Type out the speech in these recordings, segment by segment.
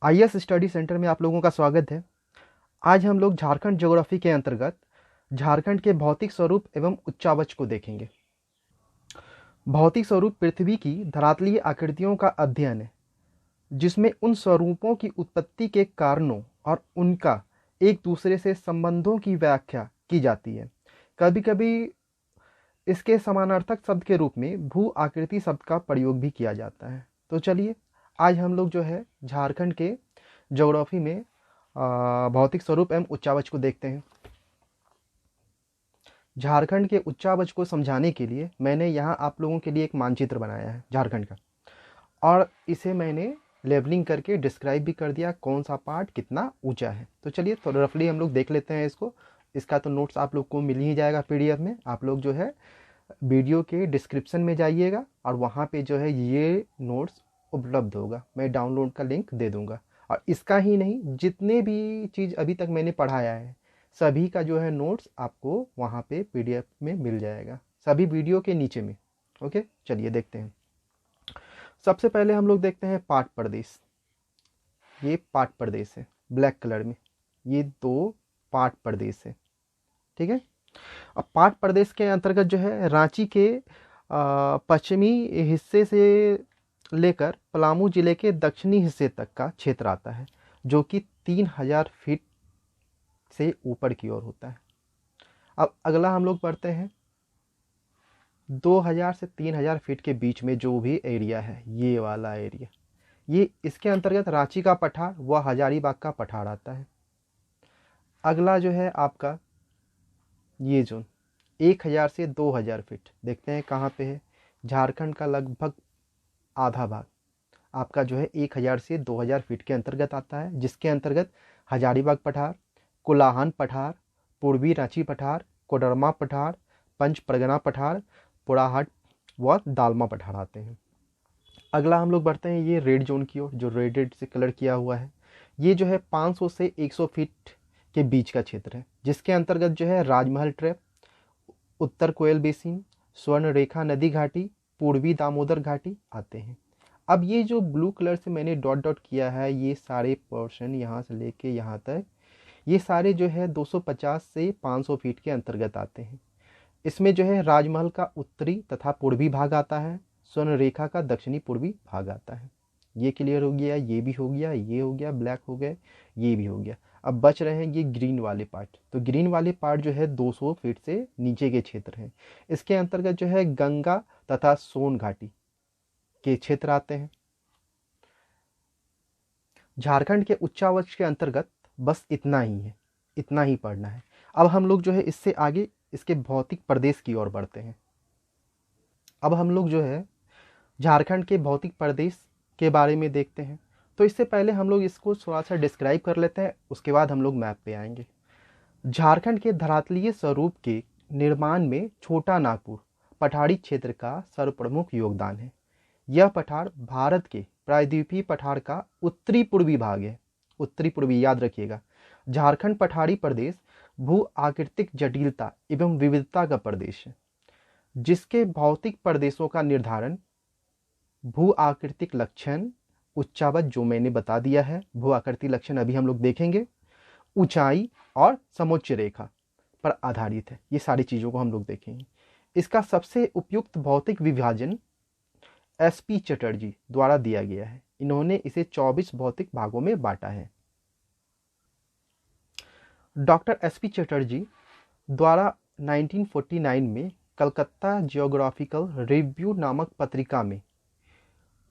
IAS study centre में आप लोगों का स्वागत है। आज हम लोग झारखंड ज्योग्राफी के अंतर्गत झारखंड के भौतिक स्वरूप एवं उच्चावच को देखेंगे। भौतिक स्वरूप पृथ्वी की धरातलीय आकृतियों का अध्ययन है, जिसमें उन स्वरूपों की उत्पत्ति के कारणों और उनका एक दूसरे से संबंधों की व्याख्या की जाती है। कभी कभी इसके समानार्थक शब्द के रूप में भू आकृति शब्द का प्रयोग भी किया जाता है। तो चलिए आज हम लोग जो है झारखंड के ज्योग्राफी में भौतिक स्वरूप एवं उच्चावच को देखते हैं। झारखंड के उच्चावच को समझाने के लिए मैंने यहाँ आप लोगों के लिए एक मानचित्र बनाया है झारखंड का, और इसे मैंने लेबलिंग करके डिस्क्राइब भी कर दिया कौन सा पार्ट कितना ऊंचा है। तो चलिए तो रफली हम लोग देख लेते हैं इसको। इसका तो नोट्स आप लोग को मिल ही जाएगा पीडीएफ में। आप लोग जो है वीडियो के डिस्क्रिप्शन में जाइएगा और वहाँ पे जो है ये नोट्स उपलब्ध होगा। मैं डाउनलोड का लिंक दे दूँगा। और इसका ही नहीं, जितने भी चीज़ अभी तक मैंने पढ़ाया है सभी का जो है नोट्स आपको वहाँ पे पीडीएफ में मिल जाएगा, सभी वीडियो के नीचे में। ओके, चलिए देखते हैं। सबसे पहले हम लोग देखते हैं पाट प्रदेश। ये पाट प्रदेश है ब्लैक कलर में, ये दो पाट प्रदेश है, ठीक है। अब पाट प्रदेश के अंतर्गत जो है रांची के पश्चिमी हिस्से से लेकर पलामू जिले के दक्षिणी हिस्से तक का क्षेत्र आता है, जो कि 3000 फीट से ऊपर की ओर होता है। अब अगला हम लोग पढ़ते हैं 2000 से 3000 फीट के बीच में जो भी एरिया है, ये वाला एरिया, ये इसके अंतर्गत रांची का पठार व हजारीबाग का पठार आता है। अगला जो है आपका ये जोन 1000 से 2000 फीट, देखते हैं कहाँ पे है। झारखंड का लगभग आधा भाग आपका जो है 1000 से 2000 फीट के अंतर्गत आता है, जिसके अंतर्गत हजारीबाग पठार, कोलाहन पठार, पूर्वी रांची पठार, कोडरमा पठार, पंच परगना पठार, पोड़ाहाट व दालमा पठार आते हैं। अगला हम लोग बढ़ते हैं ये रेड जोन की ओर, जो रेड से कलर किया हुआ है। ये जो है 500 से 100 फीट के बीच का क्षेत्र है, जिसके अंतर्गत जो है राजमहल ट्रैप, उत्तर कोयल बेसिन, स्वर्ण रेखा नदी घाटी, पूर्वी दामोदर घाटी आते हैं। अब ये जो ब्लू कलर से मैंने डॉट डॉट किया है, ये सारे पोर्शन यहाँ से लेके यहाँ तक, ये सारे जो है 250 से 500 फीट के अंतर्गत आते हैं। इसमें जो है राजमहल का उत्तरी तथा पूर्वी भाग आता है, स्वर्ण रेखा का दक्षिणी पूर्वी भाग आता है। ये क्लियर हो गया, ये भी हो गया, ये हो गया, ब्लैक हो गए, ये भी हो गया। अब बच रहे हैं ये ग्रीन वाले पार्ट। तो ग्रीन वाले पार्ट जो है 200 फीट से नीचे के क्षेत्र हैं। इसके अंतर्गत जो है गंगा तथा सोन घाटी के क्षेत्र आते हैं। झारखंड के उच्चावच के अंतर्गत बस इतना ही है, इतना ही पढ़ना है। अब हम लोग जो है इससे आगे इसके भौतिक प्रदेश की ओर बढ़ते हैं। अब हम लोग जो है झारखंड के भौतिक प्रदेश के बारे में देखते हैं। तो इससे पहले हम लोग इसको थोड़ा सा डिस्क्राइब कर लेते हैं, उसके बाद हम लोग मैप पे आएंगे। झारखंड के धरातलीय स्वरूप के निर्माण में छोटा नागपुर पठारी क्षेत्र का सर्वप्रमुख योगदान है। यह पठार भारत के प्रायद्वीपीय पठार का उत्तरी पूर्वी भाग है। उत्तरी पूर्वी याद रखिएगा। झारखंड पठारी प्रदेश भू आकृतिक जटिलता एवं विविधता का प्रदेश है, जिसके भौतिक प्रदेशों का निर्धारण भू आकृतिक लक्षण, उच्चावच जो मैंने बता दिया है, भू आकृतिक लक्षण अभी हम लोग देखेंगे, ऊंचाई और समोच्च रेखा पर आधारित है। ये सारी चीज़ों को हम लोग देखेंगे। इसका सबसे उपयुक्त भौतिक विभाजन एसपी चटर्जी द्वारा दिया गया है। इन्होंने इसे 24 भौतिक भागों में बांटा है। डॉक्टर एसपी चटर्जी द्वारा 1949 में कलकत्ता जियोग्राफिकल रिव्यू नामक पत्रिका में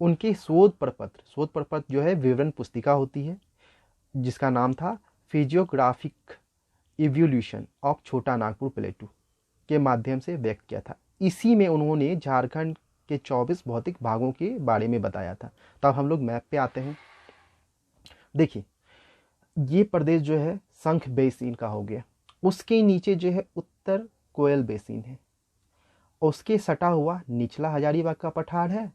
उनके शोध प्रपत्र जो है विवरण पुस्तिका होती है, जिसका नाम था फिजियोग्राफिक इवोल्यूशन ऑफ छोटा नागपुर प्लेटू के माध्यम से व्यक्त किया था। इसी में उन्होंने झारखंड के 24 भौतिक भागों के बारे में बताया था। तब हम लोग मैप पे आते हैं। देखिए ये प्रदेश जो है शंख बेसिन का हो गया, उसके नीचे जो है उत्तर कोयल बेसिन है, उसके सटा हुआ निचला हजारीबाग का पठार है,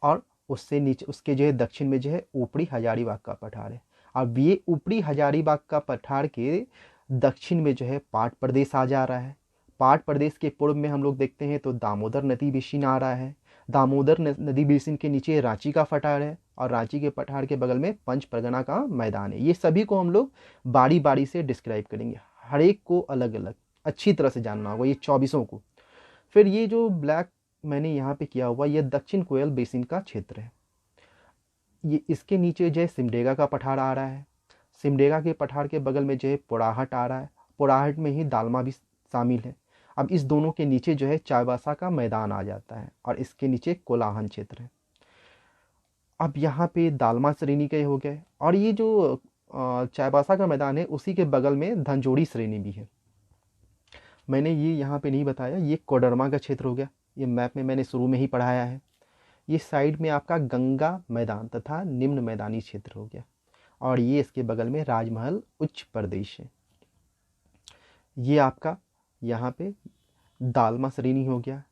और उससे नीचे उसके जो है दक्षिण में जो है ऊपरी हजारीबाग का पठार है। अब ये ऊपरी हजारीबाग का पठार के दक्षिण में जो है पाट प्रदेश आ जा रहा है। पाट प्रदेश के पूर्व में हम लोग देखते हैं तो दामोदर नदी बेसिन आ रहा है। दामोदर नदी बेसिन के नीचे रांची का पठार है और रांची के पठार के बगल में पंच परगना का मैदान है। ये सभी को हम लोग बारी बारी से डिस्क्राइब करेंगे, हर एक को अलग अलग अच्छी तरह से जानना होगा, ये 24 को। फिर ये जो ब्लैक मैंने यहाँ पे किया हुआ, ये दक्षिण कोयल बेसिन का क्षेत्र है। ये इसके नीचे जो है सिमडेगा का पठार आ रहा है, सिमडेगा के पठार के बगल में जो है पोड़ाहट आ रहा है, पोड़ाहट में ही दालमा भी शामिल है। अब इस दोनों के नीचे जो है चाईबासा का मैदान आ जाता है और इसके नीचे कोलाहन क्षेत्र है। अब यहाँ पे दालमा श्रेणी के हो गए, और ये जो चाईबासा का मैदान है उसी के बगल में धनजोड़ी श्रेणी भी है। मैंने ये यहाँ पे नहीं बताया, ये कोडरमा का क्षेत्र हो गया, ये मैप में मैंने शुरू में ही पढ़ाया है। ये साइड में आपका गंगा मैदान तथा निम्न मैदानी क्षेत्र हो गया, और ये इसके बगल में राजमहल उच्च प्रदेश है। ये आपका यहाँ पे दालमा श्रेणी हो गया,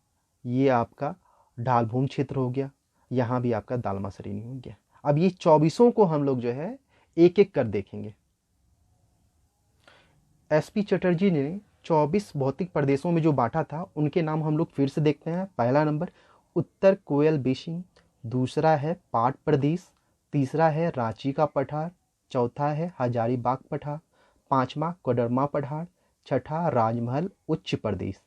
ये आपका ढालभूम क्षेत्र हो गया, यहाँ भी आपका दालमा श्रेणी हो गया। अब ये 24 को हम लोग जो है एक एक कर देखेंगे। एसपी चटर्जी ने 24 भौतिक प्रदेशों में जो बांटा था उनके नाम हम लोग फिर से देखते हैं। पहला नंबर उत्तर कोयल बेसिन, दूसरा है पाट प्रदेश, तीसरा है रांची का पठार, चौथा है हजारीबाग पठार, पांचवा कोडरमा पठार, छठा राजमहल उच्च प्रदेश,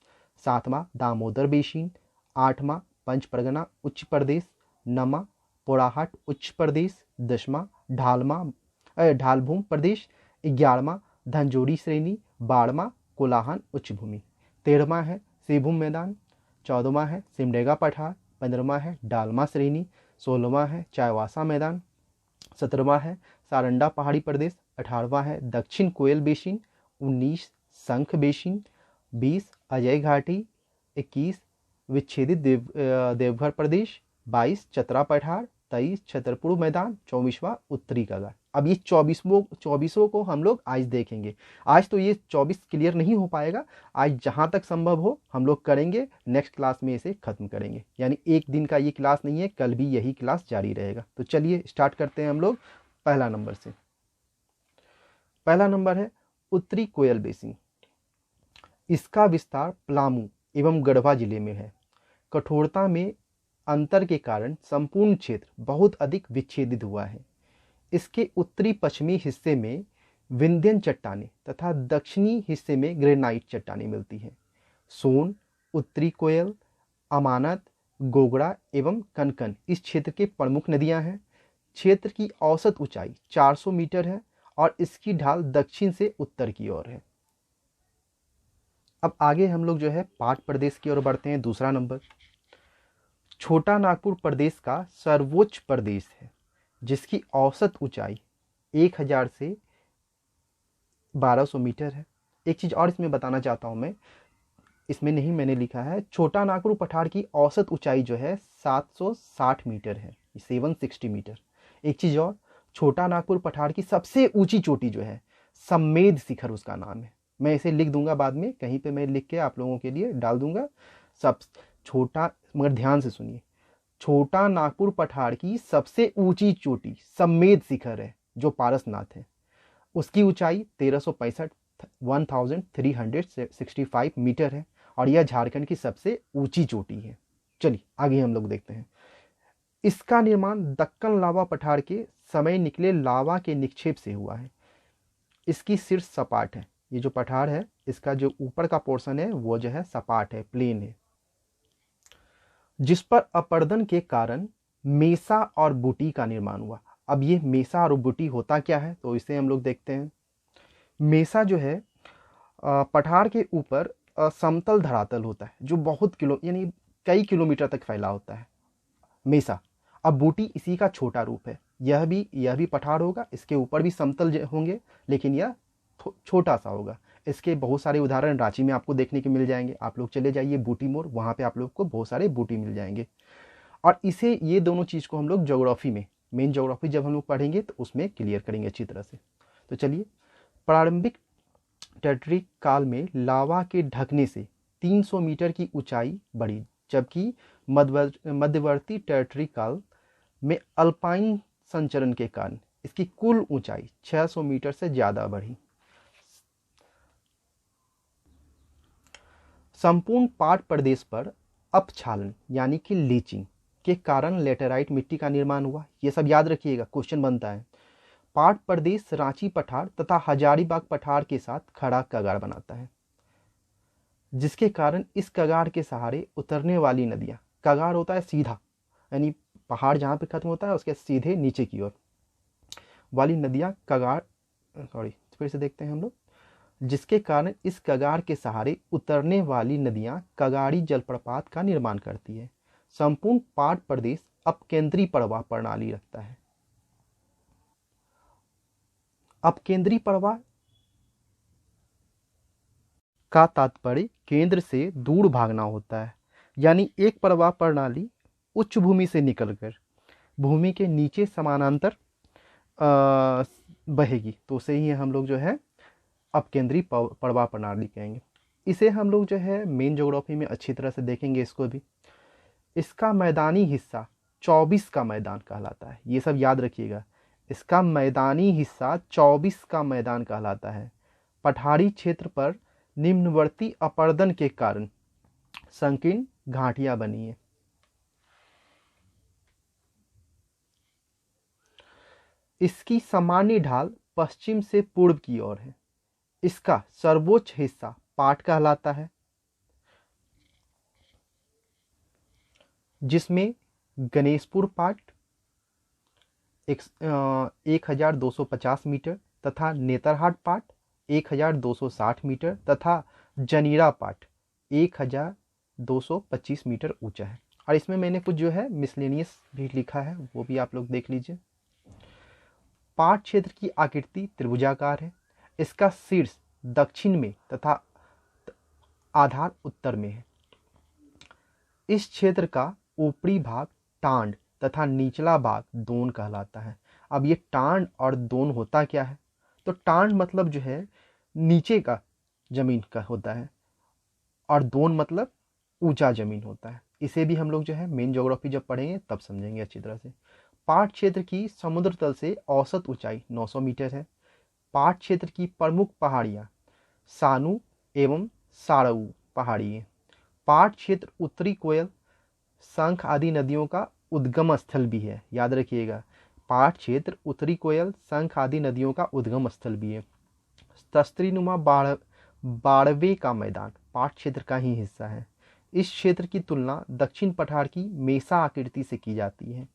सातवां दामोदर बेसिन, आठवां पंच परगना उच्च प्रदेश, नौवां पोड़ाहाट उच्च प्रदेश, दसवां ढालभूम प्रदेश, 11वां धनजोड़ी श्रेणी, 12वां कोलाहन उच्च भूमि, 13वां है सिरभूम मैदान, 14वां है सिमडेगा पठार, 15वां है डालमा श्रेणी, 16वां है चाईबासा मैदान, 17वां है सारंडा पहाड़ी प्रदेश, 18वां है दक्षिण कोयल बेसिन, 19 शंख बेसिन, 20 अजय घाटी, 21 विच्छेदित देवघर प्रदेश, 22 चतरा पठार, 23 छतरपुर मैदान, 24वां उत्तरी का घाट। अब ये 24 को हम लोग आज देखेंगे। आज तो ये 24 क्लियर नहीं हो पाएगा, आज जहाँ तक संभव हो हम लोग करेंगे, नेक्स्ट क्लास में इसे खत्म करेंगे। यानी एक दिन का ये क्लास नहीं है, कल भी यही क्लास जारी रहेगा। तो चलिए स्टार्ट करते हैं हम लोग पहला नंबर से। पहला नंबर है उत्तरी कोयल बेसिन। इसका विस्तार पलामू एवं गढ़वा जिले में है। कठोरता में अंतर के कारण संपूर्ण क्षेत्र बहुत अधिक विच्छेदित हुआ है। इसके उत्तरी पश्चिमी हिस्से में विंध्यन चट्टानें तथा दक्षिणी हिस्से में ग्रेनाइट चट्टानें मिलती हैं। सोन, उत्तरी कोयल, अमानत, गोगड़ा एवं कनकन इस क्षेत्र के प्रमुख नदियां हैं। क्षेत्र की औसत ऊंचाई 400 मीटर है और इसकी ढाल दक्षिण से उत्तर की ओर है। अब आगे हम लोग जो है पाट प्रदेश की ओर बढ़ते हैं। दूसरा नंबर छोटा नागपुर प्रदेश का सर्वोच्च प्रदेश है, जिसकी औसत ऊंचाई 1000 से 1200 मीटर है। एक चीज़ और इसमें बताना चाहता हूँ मैं, इसमें नहीं मैंने लिखा है, छोटा नागपुर पठार की औसत ऊंचाई जो है 760 मीटर है, 760 मीटर। एक चीज़ और, छोटा नागपुर पठार की सबसे ऊंची चोटी जो है सम्मेद शिखर उसका नाम है। मैं इसे लिख दूंगा बाद में कहीं पे, मैं लिख के आप लोगों के लिए डाल दूंगा। सब छोटा, मगर ध्यान से सुनिए, छोटा नागपुर पठार की सबसे ऊंची चोटी सम्मेद शिखर है जो पारसनाथ है। उसकी ऊंचाई 1365 1365 मीटर है और यह झारखंड की सबसे ऊंची चोटी है। चलिए आगे हम लोग देखते हैं। इसका निर्माण दक्कन लावा पठार के समय निकले लावा के निक्षेप से हुआ है। इसकी शीर्ष सपाट है। ये जो पठार है इसका जो ऊपर का पोर्शन है वो जो है सपाट है, प्लेन है, जिस पर अपर्दन के कारण मेसा और बूटी का निर्माण हुआ। अब ये मेसा और बूटी होता क्या है तो इसे हम लोग देखते हैं। मेसा जो है पठार के ऊपर समतल धरातल होता है जो बहुत यानी कई किलोमीटर तक फैला होता है, मेसा। अब बूटी इसी का छोटा रूप है। यह भी पठार होगा, इसके ऊपर भी समतल होंगे लेकिन यह छोटा सा होगा। इसके बहुत सारे उदाहरण रांची में आपको देखने के मिल जाएंगे। आप लोग चले जाइए बूटी मोड़, वहाँ पे आप लोग को बहुत सारे बूटी मिल जाएंगे। और इसे, ये दोनों चीज़ को हम लोग ज्योग्राफी में, मेन ज्योग्राफी जब हम लोग पढ़ेंगे तो उसमें क्लियर करेंगे अच्छी तरह से। तो चलिए, प्रारंभिक टर्टरी काल में लावा के ढकने से 300 मीटर की ऊंचाई बढ़ी, जबकि मध्यवर्ती टर्टरी काल में अल्पाइन संचरण के कारण इसकी कुल ऊंचाई 600 मीटर से ज़्यादा बढ़ी। संपूर्ण पाट प्रदेश पर अपक्षालन यानी कि लीचिंग जिसके कारण लेटेराइट मिट्टी का निर्माण हुआ। ये सब याद रखिएगा, क्वेश्चन बनता है। पाट प्रदेश रांची पठार तथा हजारीबाग पठार के साथ खड़ा कगार बनाता है, जिसके कारण इस कगार के सहारे उतरने वाली नदियां, कगार होता है सीधा, यानी पहाड़ जहाँ पे खत्म होता है उसके सीधे नीचे की ओर वाली नदियां कगार, सॉरी फिर से देखते हैं हम लोग, जिसके कारण इस कगार के सहारे उतरने वाली नदियां कगाड़ी जलप्रपात का निर्माण करती है। संपूर्ण पाट प्रदेश अपकेंद्री प्रवाह प्रणाली रखता है। अपकेंद्री प्रवाह का तात्पर्य केंद्र से दूर भागना होता है, यानी एक प्रवाह प्रणाली उच्च भूमि से निकलकर भूमि के नीचे समानांतर बहेगी, तो उसे ही हम लोग जो है अपकेंद्री प्रवाह प्रणाली कहेंगे। इसे हम लोग जो है मेन ज्योग्राफी में अच्छी तरह से देखेंगे इसको भी। इसका मैदानी हिस्सा 24 का मैदान कहलाता है, ये सब याद रखिएगा। इसका मैदानी हिस्सा 24 का मैदान कहलाता है। पठारी क्षेत्र पर निम्नवर्ती अपर्दन के कारण संकीर्ण घाटियां बनी है। इसकी सामान्य ढाल पश्चिम से पूर्व की ओर है। इसका सर्वोच्च हिस्सा पाट कहलाता है, जिसमें गणेशपुर पाट 1250 मीटर तथा नेतरहाट पाट 1260 मीटर तथा जनीरा पाट 1225 मीटर ऊंचा है। और इसमें मैंने कुछ जो है मिसलेनियस भी लिखा है, वो भी आप लोग देख लीजिए। पाट क्षेत्र की आकृति त्रिभुजाकार है। इसका शीर्ष दक्षिण में तथा आधार उत्तर में है। इस क्षेत्र का ऊपरी भाग टांड तथा निचला भाग दोन कहलाता है। अब ये टांड और दोन होता क्या है, तो टांड मतलब जो है नीचे का जमीन का होता है और दोन मतलब ऊंचा जमीन होता है। इसे भी हम लोग जो है मेन ज्योग्राफी जब पढ़ेंगे तब समझेंगे अच्छी तरह से। पाट क्षेत्र की समुद्र तल से औसत ऊंचाई 900 मीटर है। पाट क्षेत्र की प्रमुख पहाड़ियां सानू एवं सारऊ पहाड़ी है। पाट क्षेत्र उत्तरी कोयल, शंख आदि नदियों का उद्गम स्थल भी है, याद रखिएगा। पाट क्षेत्र उत्तरी कोयल, शंख आदि नदियों का उद्गम स्थल भी है। तस्त्रीनुमा बाड़वे का मैदान पाट क्षेत्र का ही हिस्सा है। इस क्षेत्र की तुलना दक्षिण पठार की मेसा आकृति से की जाती है।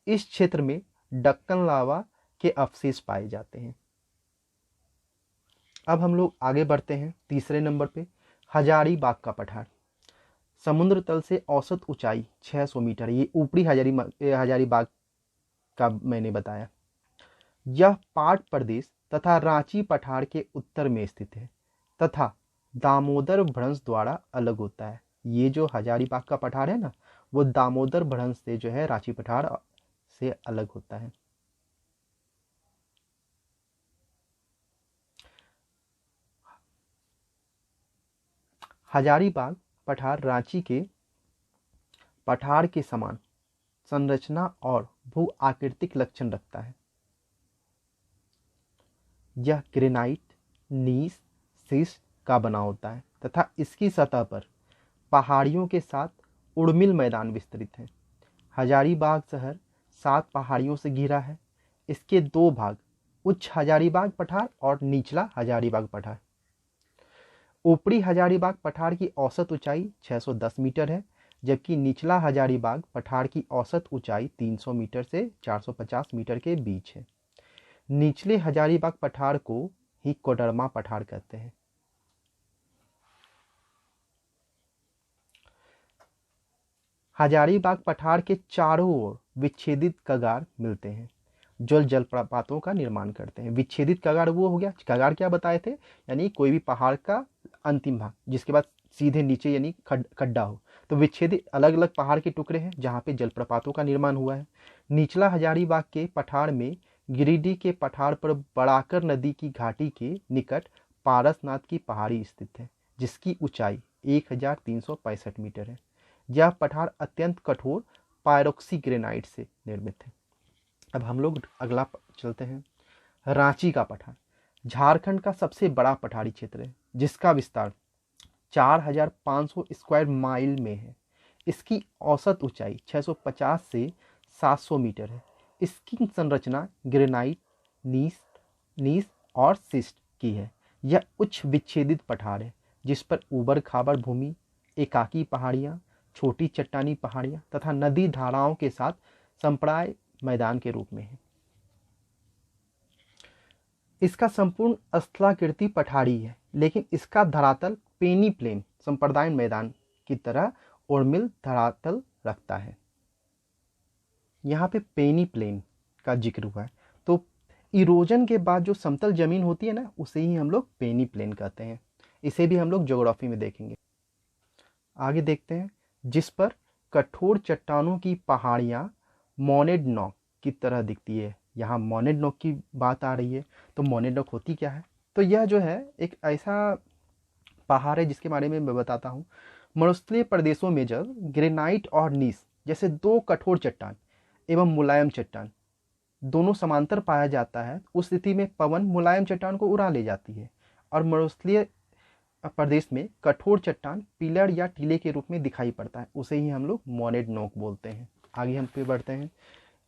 इस क्षेत्र में डक्कन लावा के अवशेष पाए जाते हैं। अब हम लोग आगे बढ़ते हैं तीसरे नंबर पे, हजारीबाग का पठार। समुद्र तल से औसत ऊंचाई 600 मीटर, ये ऊपरी हजारीबाग का मैंने बताया। यह पाट प्रदेश तथा रांची पठार के उत्तर में स्थित है तथा दामोदर भ्रंश द्वारा अलग होता है। ये जो हजारीबाग का पठार है ना, वो दामोदर भ्रंश से जो है रांची पठार से अलग होता है। हजारीबाग पठार रांची के पठार के समान संरचना और भू आकृतिक लक्षण रखता है। यह ग्रेनाइट, नीस, शिस्ट का बना होता है तथा इसकी सतह पर पहाड़ियों के साथ उर्मिल मैदान विस्तृत है। हजारीबाग शहर 7 पहाड़ियों से घिरा है। इसके दो भाग, उच्च हजारीबाग पठार और निचला हजारीबाग पठार। ऊपरी हजारीबाग पठार की औसत ऊंचाई 610 मीटर है, जबकि निचला हजारीबाग पठार की औसत ऊंचाई 300 मीटर से 450 मीटर के बीच है। निचले हजारीबाग पठार को ही कोडरमा पठार कहते हैं। हजारीबाग पठार के चारों ओर विच्छेदित कगार मिलते हैं जो जलप्रपातों का निर्माण करते हैं। विच्छेदित कगार वो हो गया, कगार क्या बताए थे, यानी कोई भी पहाड़ का अंतिम भाग जिसके बाद सीधे नीचे यानी खड्डा हो, तो विच्छेदित अलग अलग पहाड़ के टुकड़े हैं जहाँ पे जलप्रपातों का निर्माण हुआ है। निचला हजारीबाग के पठार में गिरिडीह के पठार पर बड़ाकर नदी की घाटी के निकट पारसनाथ की पहाड़ी स्थित है, जिसकी ऊंचाई 1365 मीटर है। यह पठार अत्यंत कठोर पायरोक्सी ग्रेनाइट से निर्मित है। अब हम लोग अगला चलते हैं, रांची का पठार झारखंड का सबसे बड़ा पठारी क्षेत्र है, जिसका विस्तार 4500 स्क्वायर माइल में है। इसकी औसत ऊंचाई 650 से 700 मीटर है। इसकी संरचना ग्रेनाइट, नीस नीस और सिस्ट की है। यह उच्च विच्छेदित पठार है जिस पर ऊबड़ खाबड़ भूमि, एकाकी पहाड़ियाँ, छोटी चट्टानी पहाड़ियाँ तथा नदी धाराओं के साथ संप्राय मैदान के रूप में है। इसका संपूर्ण स्थलाकृति पठारी है, लेकिन इसका धरातल पेनी प्लेन संप्रदाय मैदान की तरह उर्मिल धरातल रखता है। यहाँ पे पेनी प्लेन का जिक्र हुआ है, तो इरोजन के बाद जो समतल जमीन होती है ना, उसे ही हम लोग पेनी प्लेन कहते हैं। इसे भी हम लोग ज्योग्राफी में देखेंगे। आगे देखते हैं, जिस पर कठोर चट्टानों की पहाड़ियाँ मोनेडनॉक की तरह दिखती है। यहाँ मोनेडनॉक की बात आ रही है, तो मोनेडनॉक होती क्या है? तो यह जो है एक ऐसा पहाड़ है जिसके बारे में मैं बताता हूँ। मरुस्थलीय प्रदेशों में जब ग्रेनाइट और नीस जैसे दो कठोर चट्टान एवं मुलायम चट्टान दोनों समांतर पाया जाता है, उस स्थिति में पवन मुलायम चट्टान को उड़ा ले जाती है और मरुस्थलीय प्रदेश में कठोर चट्टान पिलर या टीले के रूप में दिखाई पड़ता है। उसे ही हम लोग मोनेडनॉक बोलते हैं। आगे हम पे बढ़ते हैं।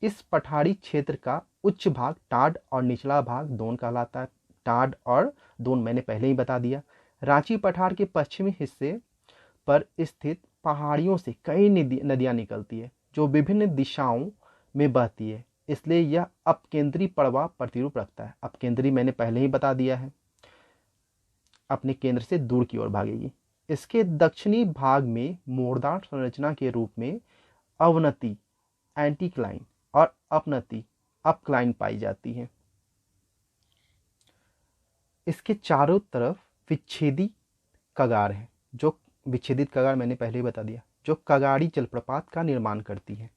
इस पठारी क्षेत्र का उच्च भाग टाड और निचला भाग दोन कहलाता है। टाड और दोन मैंने पहले ही बता दिया। रांची पठार के पश्चिमी हिस्से पर स्थित पहाड़ियों से कई नदियां निकलती है जो विभिन्न दिशाओं में बहती है, इसलिए यह अपकेंद्री प्रवाह प्रतिरूप रखता है। अपकेंद्री मैंने पहले ही बता दिया है, अपने केंद्र से दूर की ओर भागेगी। इसके दक्षिणी भाग में मोड़दार संरचना के रूप में अवनति एंटीक्लाइन और अपनति अपक्लाइन पाई जाती है। इसके चारों तरफ विच्छेदी कगार है, जो विच्छेदित कगार मैंने पहले ही बता दिया, जो कगाड़ी जलप्रपात का निर्माण करती है।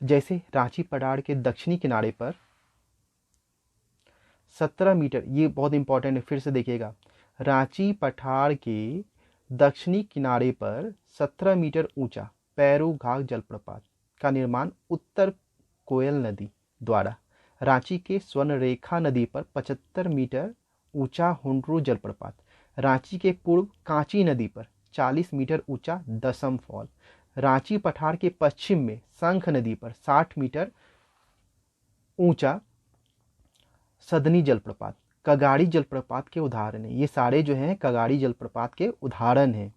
जैसे रांची पठार के दक्षिणी किनारे पर 17 मीटर, ये बहुत इंपॉर्टेंट है, फिर से देखिएगा। रांची पठार के दक्षिणी किनारे पर 17 मीटर ऊंचा पैरू घाघ जलप्रपात का निर्माण उत्तर कोयल नदी द्वारा, रांची के स्वर्णरेखा नदी पर 75 मीटर ऊंचा हुंडरू जलप्रपात, रांची के पूर्व कांची नदी पर 40 मीटर ऊंचा दसम फॉल, रांची पठार के पश्चिम में शंख नदी पर 60 मीटर ऊंचा सदनी जलप्रपात कगाड़ी जलप्रपात के उदाहरण है। ये सारे जो हैं कगाड़ी जलप्रपात के उदाहरण हैं।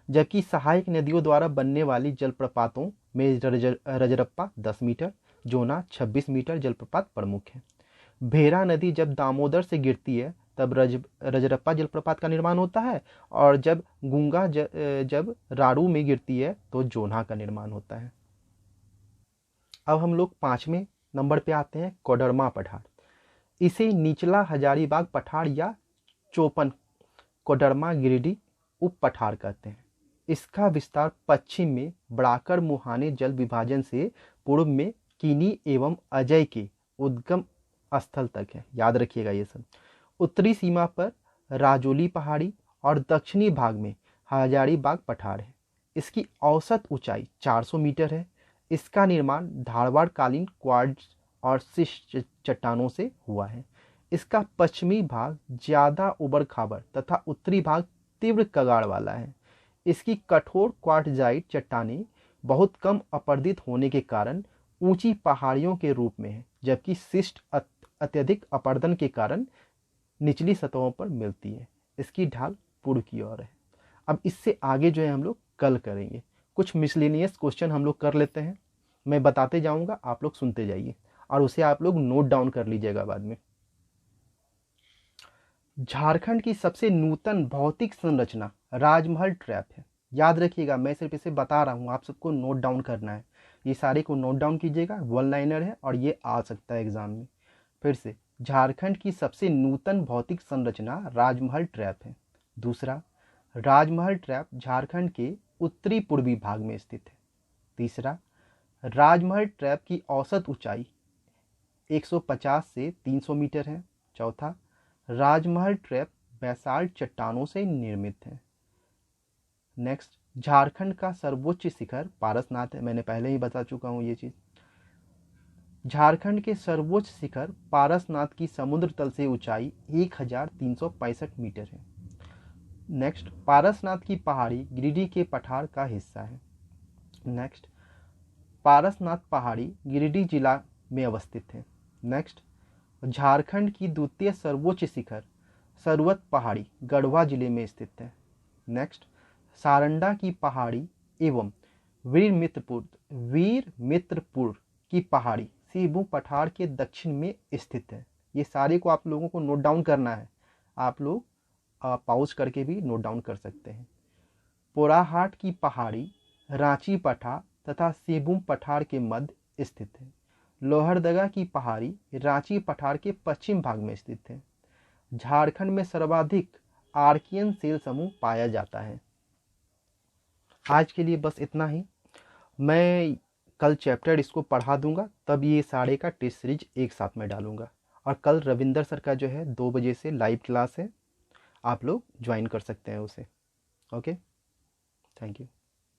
जबकि सहायक नदियों द्वारा बनने वाली जलप्रपातों में रजरप्पा 10 मीटर, जोना 26 मीटर जलप्रपात प्रमुख है। भेरा नदी जब दामोदर से गिरती है तब रजरप्पा जलप्रपात का निर्माण होता है, और जब गंगा जब राड़ू में गिरती है तो जोना का निर्माण होता है। अब हम लोग 5वें नंबर पे आते हैं, कोडरमा पठार। इसे निचला हजारीबाग पठार या चोपन कोडरमा गिरिडीह उप पठार कहते हैं। इसका विस्तार पश्चिम में बड़ाकर मुहाने जल विभाजन से पूर्व में किनी एवं अजय के उद्गम स्थल तक है। याद रखिएगा ये सब। उत्तरी सीमा पर राजौली पहाड़ी और दक्षिणी भाग में हजारीबाग पठार है। इसकी औसत ऊंचाई 400 मीटर है। इसका निर्माण धारवाड़ कालीन क्वार्ट्ज और शिष्ट चट्टानों से हुआ है। इसका पश्चिमी भाग ज्यादा उबड़ खाबड़ तथा उत्तरी भाग तीव्र कगाड़ वाला है। इसकी कठोर क्वार्टजाइट चट्टानें बहुत कम अपर्दित होने के कारण ऊंची पहाड़ियों के रूप में है, जबकि शिष्ट अत्यधिक अपर्दन के कारण निचली सतहों पर मिलती है। इसकी ढाल पूर्व की ओर है। अब इससे आगे जो है हम लोग कल करेंगे। कुछ मिसलेनियस क्वेश्चन हम लोग कर लेते हैं, मैं बताते जाऊंगा, आप लोग सुनते जाइए और उसे आप लोग नोट डाउन कर लीजिएगा बाद में। झारखंड की सबसे नूतन भौतिक संरचना राजमहल ट्रैप है। याद रखिएगा, मैं सिर्फ इसे बता रहा हूँ, आप सबको नोट डाउन करना है। ये सारे को नोट डाउन कीजिएगा, वन लाइनर है और ये आ सकता है एग्जाम में। फिर से, झारखंड की सबसे नूतन भौतिक संरचना राजमहल ट्रैप है। दूसरा, राजमहल ट्रैप झारखंड के उत्तरी पूर्वी भाग में स्थित है। तीसरा, राजमहल ट्रैप की औसत ऊंचाई 150 से 300 मीटर है। चौथा, राजमहल ट्रैप बैसाल्ट चट्टानों से निर्मित है। नेक्स्ट, झारखंड का सर्वोच्च शिखर पारसनाथ है। मैंने पहले ही बता चुका हूँ ये चीज। झारखंड के सर्वोच्च शिखर पारसनाथ की समुद्र तल से ऊंचाई 1365 मीटर है। नेक्स्ट, पारसनाथ की पहाड़ी गिरिडीह के पठार का हिस्सा है। नेक्स्ट, पारसनाथ पहाड़ी गिरिडीह जिला में अवस्थित है। नेक्स्ट, झारखंड की द्वितीय सर्वोच्च शिखर सर्वत पहाड़ी गढ़वा जिले में स्थित है। नेक्स्ट, सारंडा की पहाड़ी एवं वीर मित्रपुर की पहाड़ी सिंहभूम पठार के दक्षिण में स्थित है। ये सारे को आप लोगों को नोट डाउन करना है, आप लोग पॉज करके भी नोट डाउन कर सकते हैं। पोराहाट की पहाड़ी रांची पठार तथा सिंहभूम पठार के मध्य स्थित है। लोहरदगा की पहाड़ी रांची पठार के पश्चिम भाग में स्थित है। झारखंड में सर्वाधिक आर्कियन सेल समूह पाया जाता है। आज के लिए बस इतना ही। मैं कल चैप्टर इसको पढ़ा दूंगा, तब ये सारे का टेस्ट सीरीज एक साथ में डालूंगा। और कल रविंदर सर का जो है 2 बजे से लाइव क्लास है, आप लोग ज्वाइन कर सकते हैं उसे। Okay, thank you.